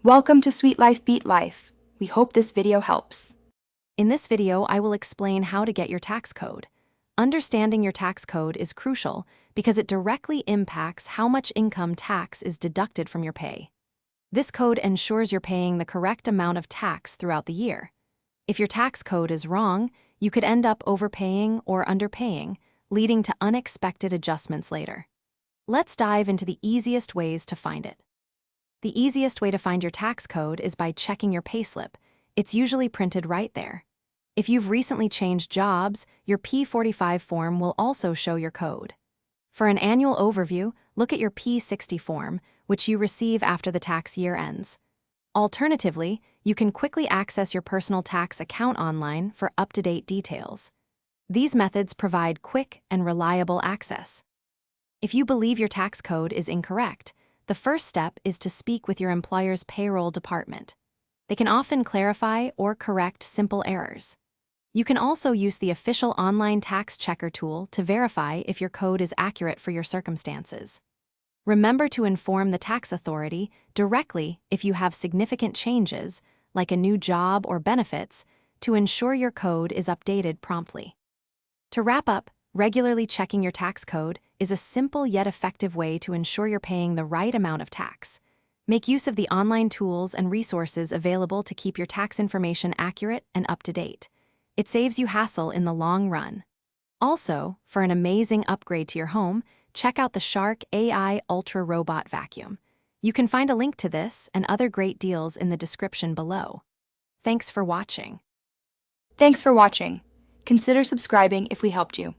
Welcome to Sweet Life Beat Life. We hope this video helps. In this video, I will explain how to get your tax code. Understanding your tax code is crucial because it directly impacts how much income tax is deducted from your pay. This code ensures you're paying the correct amount of tax throughout the year. If your tax code is wrong, you could end up overpaying or underpaying, leading to unexpected adjustments later. Let's dive into the easiest ways to find it. The easiest way to find your tax code is by checking your payslip. It's usually printed right there. If you've recently changed jobs, your P45 form will also show your code. For an annual overview, look at your P60 form, which you receive after the tax year ends. Alternatively, you can quickly access your personal tax account online for up-to-date details. These methods provide quick and reliable access. If you believe your tax code is incorrect, the first step is to speak with your employer's payroll department. They can often clarify or correct simple errors. You can also use the official online tax checker tool to verify if your code is accurate for your circumstances. Remember to inform the tax authority directly if you have significant changes, like a new job or benefits, to ensure your code is updated promptly. To wrap up, regularly checking your tax code is a simple yet effective way to ensure you're paying the right amount of tax. Make use of the online tools and resources available to keep your tax information accurate and up to date. It saves you hassle in the long run. Also, for an amazing upgrade to your home, check out the Shark AI Ultra Robot Vacuum. You can find a link to this and other great deals in the description below. Thanks for watching. Thanks for watching. Consider subscribing if we helped you.